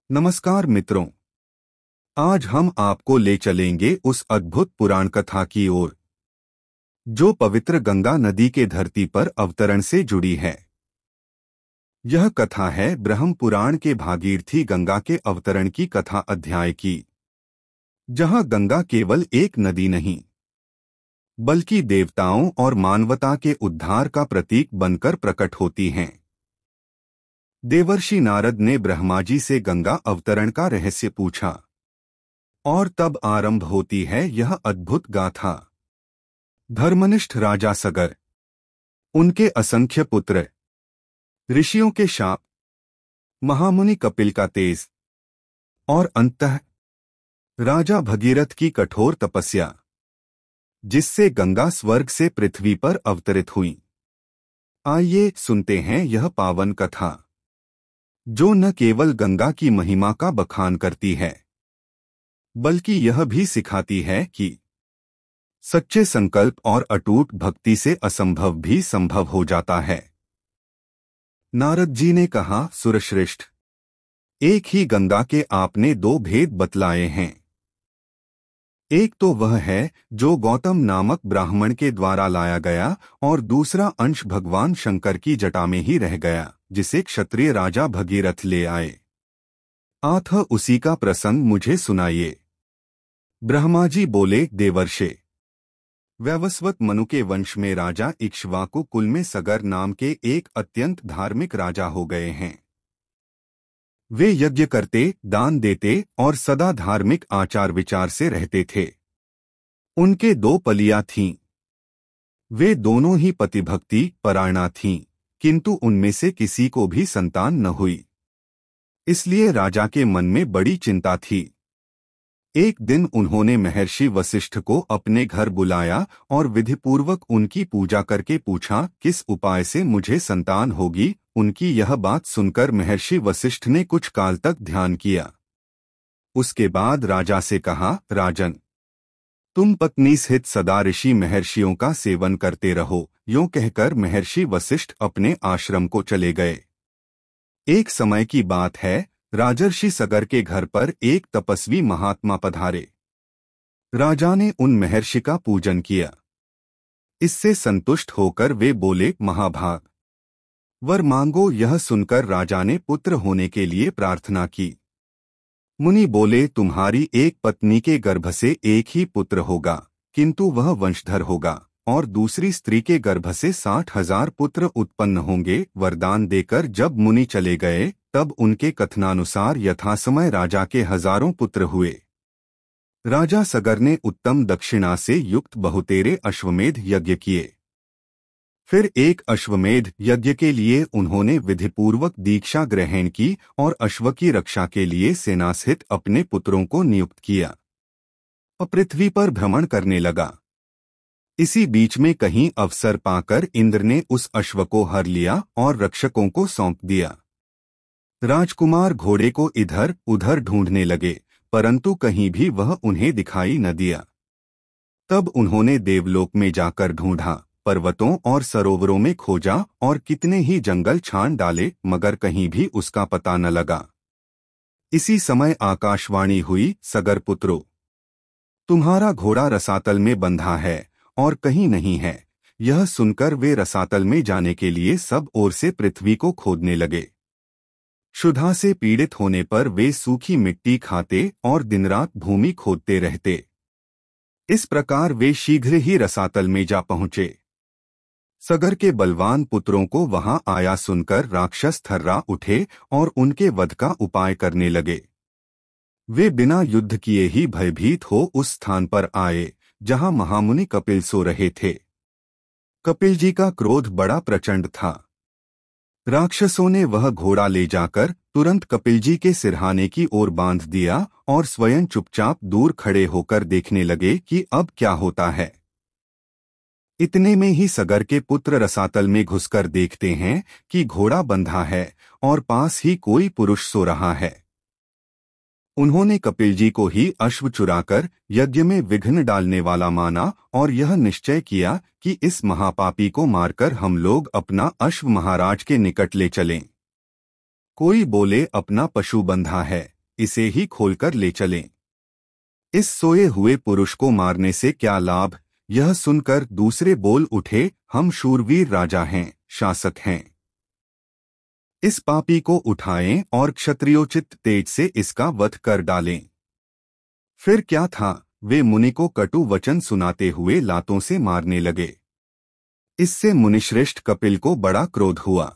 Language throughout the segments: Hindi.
नमस्कार मित्रों, आज हम आपको ले चलेंगे उस अद्भुत पुराण कथा की ओर जो पवित्र गंगा नदी के धरती पर अवतरण से जुड़ी है। यह कथा है ब्रह्म पुराण के भागीरथी गंगा के अवतरण की कथा अध्याय की, जहां गंगा केवल एक नदी नहीं बल्कि देवताओं और मानवता के उद्धार का प्रतीक बनकर प्रकट होती हैं। देवर्षि नारद ने ब्रह्मा जी से गंगा अवतरण का रहस्य पूछा और तब आरंभ होती है यह अद्भुत गाथा। धर्मनिष्ठ राजा सगर, उनके असंख्य पुत्र, ऋषियों के शाप, महामुनि कपिल का तेज और अंततः राजा भगीरथ की कठोर तपस्या, जिससे गंगा स्वर्ग से पृथ्वी पर अवतरित हुई। आइए सुनते हैं यह पावन कथा, जो न केवल गंगा की महिमा का बखान करती है बल्कि यह भी सिखाती है कि सच्चे संकल्प और अटूट भक्ति से असंभव भी संभव हो जाता है। नारद जी ने कहा, सुरश्रेष्ठ, एक ही गंगा के आपने दो भेद बतलाए हैं। एक तो वह है जो गौतम नामक ब्राह्मण के द्वारा लाया गया और दूसरा अंश भगवान शंकर की जटा में ही रह गया, जिसे क्षत्रिय राजा भगीरथ ले आए। आथ उसी का प्रसंग मुझे सुनाइए। ब्रह्मा जी बोले, देवर्षे, वैवस्वत मनु के वंश में राजा इक्ष्वाकु कुल में सगर नाम के एक अत्यंत धार्मिक राजा हो गए हैं। वे यज्ञ करते, दान देते और सदा धार्मिक आचार विचार से रहते थे। उनके दो पलियां थीं। वे दोनों ही पतिभक्ति परायणा थीं, किंतु उनमें से किसी को भी संतान न हुई। इसलिए राजा के मन में बड़ी चिंता थी। एक दिन उन्होंने महर्षि वशिष्ठ को अपने घर बुलाया और विधिपूर्वक उनकी पूजा करके पूछा, किस उपाय से मुझे संतान होगी। उनकी यह बात सुनकर महर्षि वशिष्ठ ने कुछ काल तक ध्यान किया। उसके बाद राजा से कहा, राजन, तुम पत्नी सहित सदा ऋषि महर्षियों का सेवन करते रहो। यूं कहकर महर्षि वशिष्ठ अपने आश्रम को चले गए। एक समय की बात है, राजर्षि सगर के घर पर एक तपस्वी महात्मा पधारे। राजा ने उन महर्षि का पूजन किया। इससे संतुष्ट होकर वे बोले, महाभाग, वर मांगो। यह सुनकर राजा ने पुत्र होने के लिए प्रार्थना की। मुनि बोले, तुम्हारी एक पत्नी के गर्भ से एक ही पुत्र होगा, किंतु वह वंशधर होगा, और दूसरी स्त्री के गर्भ से 60,000 पुत्र उत्पन्न होंगे। वरदान देकर जब मुनि चले गए, तब उनके कथनानुसार यथासमय राजा के हजारों पुत्र हुए। राजा सगर ने उत्तम दक्षिणा से युक्त बहुतेरे अश्वमेध यज्ञ किए। फिर एक अश्वमेध यज्ञ के लिए उन्होंने विधिपूर्वक दीक्षा ग्रहण की और अश्व की रक्षा के लिए सेना सहित अपने पुत्रों को नियुक्त किया और पृथ्वी पर भ्रमण करने लगा। इसी बीच में कहीं अवसर पाकर इंद्र ने उस अश्व को हर लिया और रक्षकों को सौंप दिया। राजकुमार घोड़े को इधर उधर ढूंढने लगे, परंतु कहीं भी वह उन्हें दिखाई न दिया। तब उन्होंने देवलोक में जाकर ढूंढा, पर्वतों और सरोवरों में खोजा और कितने ही जंगल छान डाले, मगर कहीं भी उसका पता न लगा। इसी समय आकाशवाणी हुई, सगर पुत्रो, तुम्हारा घोड़ा रसातल में बंधा है और कहीं नहीं है। यह सुनकर वे रसातल में जाने के लिए सब ओर से पृथ्वी को खोदने लगे। क्षुधा से पीड़ित होने पर वे सूखी मिट्टी खाते और दिनरात भूमि खोदते रहते। इस प्रकार वे शीघ्र ही रसातल में जा पहुंचे। सगर के बलवान पुत्रों को वहां आया सुनकर राक्षस थर्रा उठे और उनके वध का उपाय करने लगे। वे बिना युद्ध किए ही भयभीत हो उस स्थान पर आए जहां महामुनि कपिल सो रहे थे। कपिल जी का क्रोध बड़ा प्रचंड था। राक्षसों ने वह घोड़ा ले जाकर तुरंत कपिल जी के सिरहाने की ओर बांध दिया और स्वयं चुपचाप दूर खड़े होकर देखने लगे कि अब क्या होता है। इतने में ही सगर के पुत्र रसातल में घुसकर देखते हैं कि घोड़ा बंधा है और पास ही कोई पुरुष सो रहा है। उन्होंने कपिल जी को ही अश्व चुराकर यज्ञ में विघ्न डालने वाला माना और यह निश्चय किया कि इस महापापी को मारकर हम लोग अपना अश्व महाराज के निकट ले चलें। कोई बोले, अपना पशु बंधा है, इसे ही खोलकर ले चलें। इस सोए हुए पुरुष को मारने से क्या लाभ? यह सुनकर दूसरे बोल उठे, हम शूरवीर राजा हैं, शासक हैं। इस पापी को उठाएं और क्षत्रियोचित तेज से इसका वध कर डालें। फिर क्या था, वे मुनि को कटु वचन सुनाते हुए लातों से मारने लगे। इससे मुनिश्रेष्ठ कपिल को बड़ा क्रोध हुआ।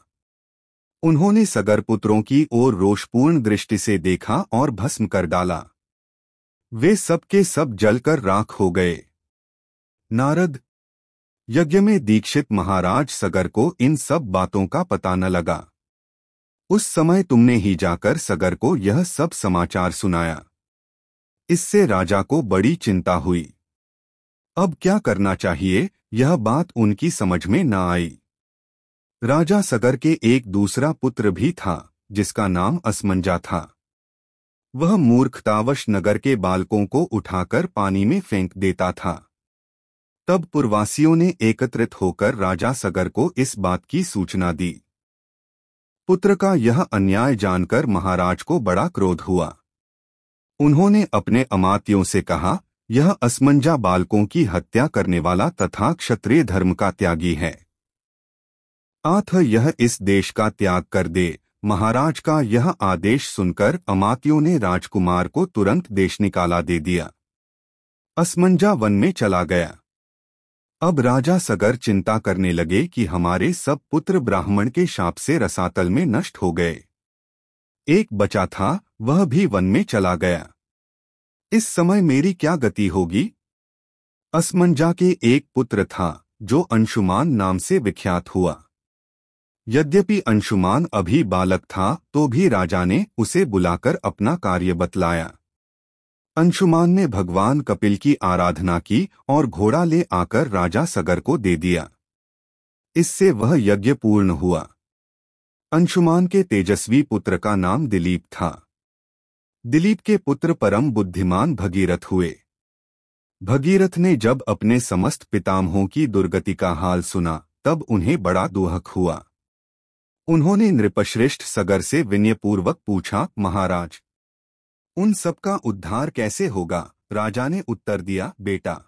उन्होंने सगर पुत्रों की ओर रोषपूर्ण दृष्टि से देखा और भस्म कर डाला। वे सब के सब जलकर राख हो गए। नारद, यज्ञ में दीक्षित महाराज सगर को इन सब बातों का पता न लगा। उस समय तुमने ही जाकर सगर को यह सब समाचार सुनाया। इससे राजा को बड़ी चिंता हुई। अब क्या करना चाहिए, यह बात उनकी समझ में न आई। राजा सगर के एक दूसरा पुत्र भी था, जिसका नाम असमंजा था। वह मूर्खतावश नगर के बालकों को उठाकर पानी में फेंक देता था। तब पुरवासियों ने एकत्रित होकर राजा सगर को इस बात की सूचना दी। पुत्र का यह अन्याय जानकर महाराज को बड़ा क्रोध हुआ। उन्होंने अपने अमात्यों से कहा, यह असमंजा बालकों की हत्या करने वाला तथा क्षत्रिय धर्म का त्यागी है। अतः यह इस देश का त्याग कर दे। महाराज का यह आदेश सुनकर अमात्यों ने राजकुमार को तुरंत देश निकाला दे दिया। असमंजा वन में चला गया। अब राजा सगर चिंता करने लगे कि हमारे सब पुत्र ब्राह्मण के शाप से रसातल में नष्ट हो गए। एक बचा था, वह भी वन में चला गया। इस समय मेरी क्या गति होगी? असमंजा के एक पुत्र था, जो अंशुमान नाम से विख्यात हुआ। यद्यपि अंशुमान अभी बालक था, तो भी राजा ने उसे बुलाकर अपना कार्य बतलाया। अंशुमान ने भगवान कपिल की आराधना की और घोड़ा ले आकर राजा सगर को दे दिया। इससे वह यज्ञ पूर्ण हुआ। अंशुमान के तेजस्वी पुत्र का नाम दिलीप था। दिलीप के पुत्र परम बुद्धिमान भगीरथ हुए। भगीरथ ने जब अपने समस्त पितामहों की दुर्गति का हाल सुना, तब उन्हें बड़ा दुहक हुआ। उन्होंने नृपश्रेष्ठ सगर से विनयपूर्वक पूछा, महाराज, उन सबका उद्धार कैसे होगा? राजा ने उत्तर दिया, बेटा,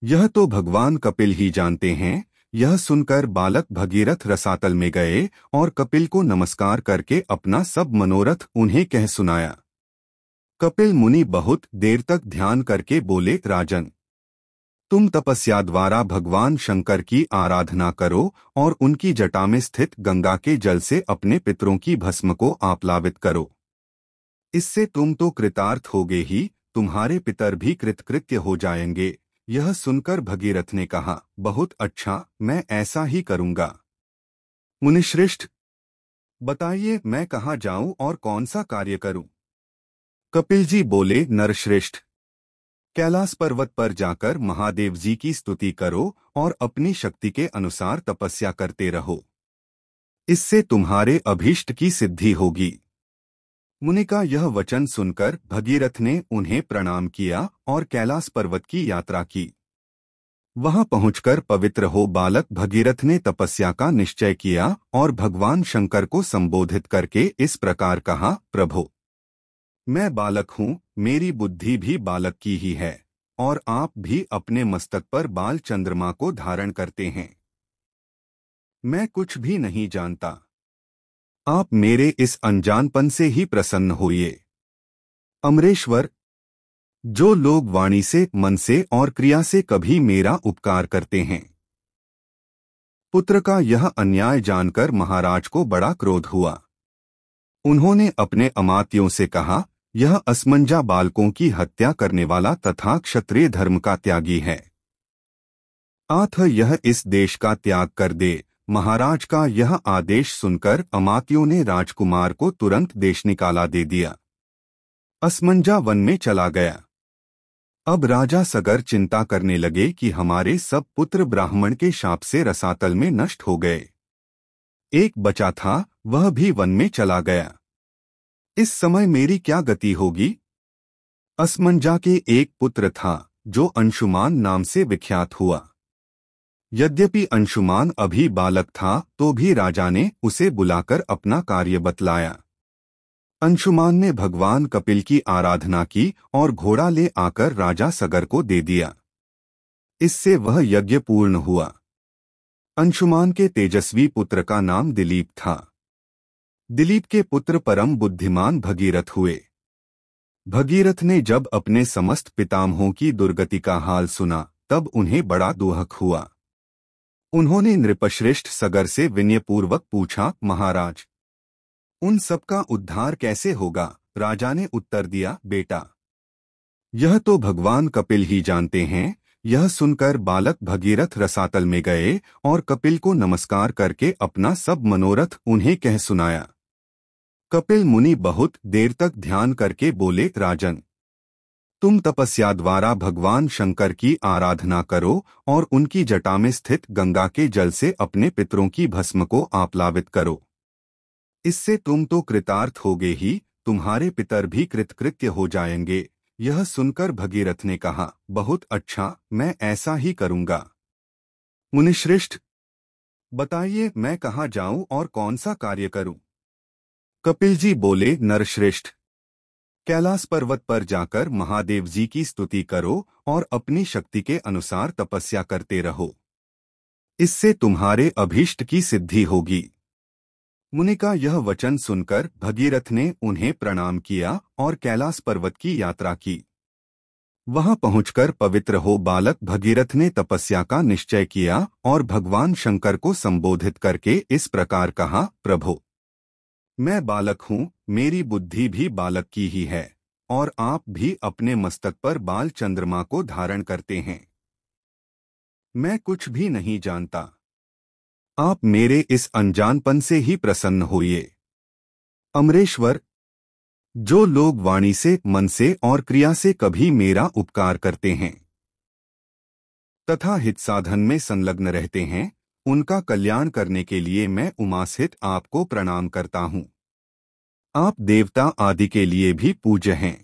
यह तो भगवान कपिल ही जानते हैं। यह सुनकर बालक भगीरथ रसातल में गए और कपिल को नमस्कार करके अपना सब मनोरथ उन्हें कह सुनाया। कपिल मुनि बहुत देर तक ध्यान करके बोले, राजन, तुम तपस्या द्वारा भगवान शंकर की आराधना करो और उनकी जटा में स्थित गंगा के जल से अपने पितरों की भस्म को आप्लावित करो। इससे तुम तो कृतार्थ होगे ही, तुम्हारे पितर भी कृतकृत्य हो जाएंगे। यह सुनकर भगीरथ ने कहा, बहुत अच्छा, मैं ऐसा ही करूंगा। मुनिश्रेष्ठ, बताइए मैं कहाँ जाऊं और कौन सा कार्य करूं? कपिल जी बोले, नरश्रेष्ठ, कैलाश पर्वत पर जाकर महादेव जी की स्तुति करो और अपनी शक्ति के अनुसार तपस्या करते रहो। इससे तुम्हारे अभीष्ट की सिद्धि होगी। मुनि का यह वचन सुनकर भगीरथ ने उन्हें प्रणाम किया और कैलाश पर्वत की यात्रा की। वहां पहुंचकर पवित्र हो बालक भगीरथ ने तपस्या का निश्चय किया और भगवान शंकर को संबोधित करके इस प्रकार कहा, प्रभो, मैं बालक हूँ, मेरी बुद्धि भी बालक की ही है और आप भी अपने मस्तक पर बाल चंद्रमा को धारण करते हैं। मैं कुछ भी नहीं जानता। आप मेरे इस अनजानपन से ही प्रसन्न होइए। अमरेश्वर, जो लोग वाणी से, मन से और क्रिया से कभी मेरा उपकार करते हैं। पुत्र का यह अन्याय जानकर महाराज को बड़ा क्रोध हुआ। उन्होंने अपने अमात्यों से कहा, यह असमंजा बालकों की हत्या करने वाला तथा क्षत्रिय धर्म का त्यागी है। अतः यह इस देश का त्याग कर दे। महाराज का यह आदेश सुनकर अमात्यों ने राजकुमार को तुरंत देश निकाला दे दिया। असमंजा वन में चला गया। अब राजा सगर चिंता करने लगे कि हमारे सब पुत्र ब्राह्मण के शाप से रसातल में नष्ट हो गए। एक बचा था, वह भी वन में चला गया। इस समय मेरी क्या गति होगी? असमंजा के एक पुत्र था, जो अंशुमान नाम से विख्यात हुआ। यद्यपि अंशुमान अभी बालक था, तो भी राजा ने उसे बुलाकर अपना कार्य बतलाया। अंशुमान ने भगवान कपिल की आराधना की और घोड़ा ले आकर राजा सगर को दे दिया। इससे वह यज्ञ पूर्ण हुआ। अंशुमान के तेजस्वी पुत्र का नाम दिलीप था। दिलीप के पुत्र परम बुद्धिमान भगीरथ हुए। भगीरथ ने जब अपने समस्त पितामहों की दुर्गति का हाल सुना तब उन्हें बड़ा दुहक हुआ। उन्होंने नृपश्रेष्ठ सगर से विनयपूर्वक पूछा, महाराज, उन सबका उद्धार कैसे होगा? राजा ने उत्तर दिया, बेटा, यह तो भगवान कपिल ही जानते हैं। यह सुनकर बालक भगीरथ रसातल में गए और कपिल को नमस्कार करके अपना सब मनोरथ उन्हें कह सुनाया। कपिल मुनि बहुत देर तक ध्यान करके बोले, राजन, तुम तपस्या द्वारा भगवान शंकर की आराधना करो और उनकी जटा में स्थित गंगा के जल से अपने पितरों की भस्म को आप्लावित करो। इससे तुम तो कृतार्थ होगे ही, तुम्हारे पितर भी कृतकृत्य हो जाएंगे। यह सुनकर भगीरथ ने कहा, बहुत अच्छा, मैं ऐसा ही करूंगा। मुनिश्रेष्ठ, बताइए मैं कहाँ जाऊं और कौन सा कार्य करूं? कपिल जी बोले, नरश्रेष्ठ, कैलाश पर्वत पर जाकर महादेव जी की स्तुति करो और अपनी शक्ति के अनुसार तपस्या करते रहो। इससे तुम्हारे अभीष्ट की सिद्धि होगी। मुनि का यह वचन सुनकर भगीरथ ने उन्हें प्रणाम किया और कैलाश पर्वत की यात्रा की। वहां पहुंचकर पवित्र हो बालक भगीरथ ने तपस्या का निश्चय किया और भगवान शंकर को संबोधित करके इस प्रकार कहा, प्रभो, मैं बालक हूँ, मेरी बुद्धि भी बालक की ही है और आप भी अपने मस्तक पर बाल चंद्रमा को धारण करते हैं। मैं कुछ भी नहीं जानता। आप मेरे इस अनजानपन से ही प्रसन्न होइए। अमरेश्वर, जो लोग वाणी से, मन से और क्रिया से कभी मेरा उपकार करते हैं तथा हित साधन में संलग्न रहते हैं, उनका कल्याण करने के लिए मैं उमास्थित आपको प्रणाम करता हूँ। आप देवता आदि के लिए भी पूज्य हैं।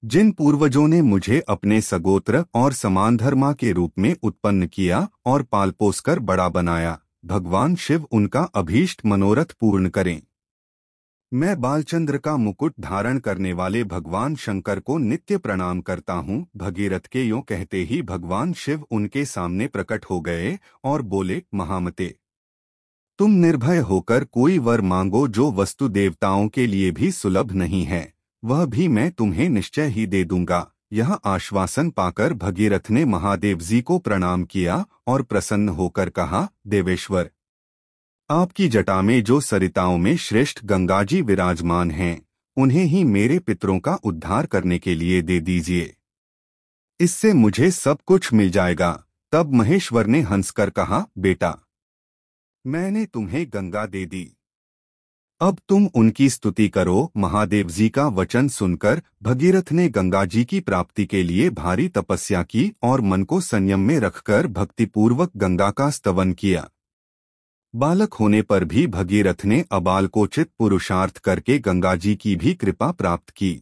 जिन पूर्वजों ने मुझे अपने सगोत्र और समानधर्मा के रूप में उत्पन्न किया और पाल पोस कर बड़ा बनाया, भगवान शिव उनका अभीष्ट मनोरथ पूर्ण करें। मैं बालचंद्र का मुकुट धारण करने वाले भगवान शंकर को नित्य प्रणाम करता हूँ। भगीरथ के यों कहते ही भगवान शिव उनके सामने प्रकट हो गए और बोले, महामते, तुम निर्भय होकर कोई वर मांगो जो वस्तु देवताओं के लिए भी सुलभ नहीं है, वह भी मैं तुम्हें निश्चय ही दे दूंगा। यह आश्वासन पाकर भगीरथ ने महादेव जी को प्रणाम किया और प्रसन्न होकर कहा, देवेश्वर, आपकी जटा में जो सरिताओं में श्रेष्ठ गंगा जी विराजमान हैं, उन्हें ही मेरे पितरों का उद्धार करने के लिए दे दीजिए। इससे मुझे सब कुछ मिल जाएगा। तब महेश्वर ने हंसकर कहा, बेटा, मैंने तुम्हें गंगा दे दी, अब तुम उनकी स्तुति करो। महादेव जी का वचन सुनकर भगीरथ ने गंगा जी की प्राप्ति के लिए भारी तपस्या की और मन को संयम में रखकर भक्तिपूर्वक गंगा का स्तवन किया। बालक होने पर भी भगीरथ ने अबालकोचित पुरुषार्थ करके गंगा जी की भी कृपा प्राप्त की।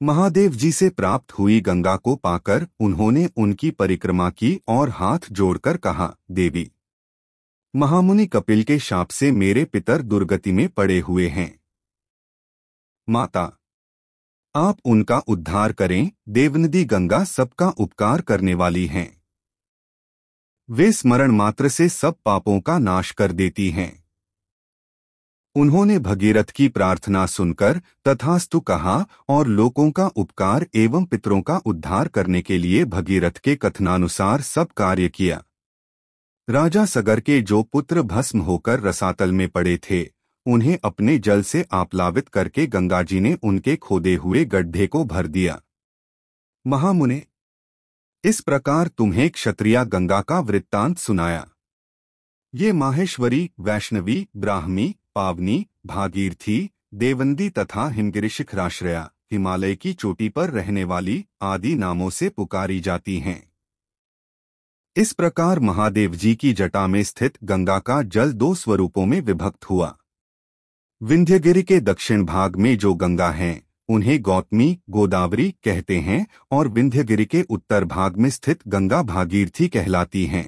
महादेव जी से प्राप्त हुई गंगा को पाकर उन्होंने उनकी परिक्रमा की और हाथ जोड़कर कहा, देवी, महामुनि कपिल के शाप से मेरे पितर दुर्गति में पड़े हुए हैं। माता, आप उनका उद्धार करें। देवनदी गंगा सबका उपकार करने वाली हैं। वे स्मरण मात्र से सब पापों का नाश कर देती हैं। उन्होंने भगीरथ की प्रार्थना सुनकर तथास्तु कहा और लोगों का उपकार एवं पितरों का उद्धार करने के लिए भगीरथ के कथनानुसार सब कार्य किया। राजा सगर के जो पुत्र भस्म होकर रसातल में पड़े थे, उन्हें अपने जल से आप्लावित करके गंगाजी ने उनके खोदे हुए गड्ढे को भर दिया। महामुने, इस प्रकार तुम्हें क्षत्रिया गंगा का वृत्तांत सुनाया। ये माहेश्वरी, वैष्णवी, ब्राह्मी, पावनी, भागीरथी, देवंदी तथा हिमगिरि शिखराश्रया, हिमालय की चोटी पर रहने वाली आदि नामों से पुकारी जाती हैं। इस प्रकार महादेव जी की जटा में स्थित गंगा का जल दो स्वरूपों में विभक्त हुआ। विंध्यगिरि के दक्षिण भाग में जो गंगा हैं, उन्हें गौतमी, गोदावरी कहते हैं और विंध्यगिरि के उत्तर भाग में स्थित गंगा भागीरथी कहलाती हैं।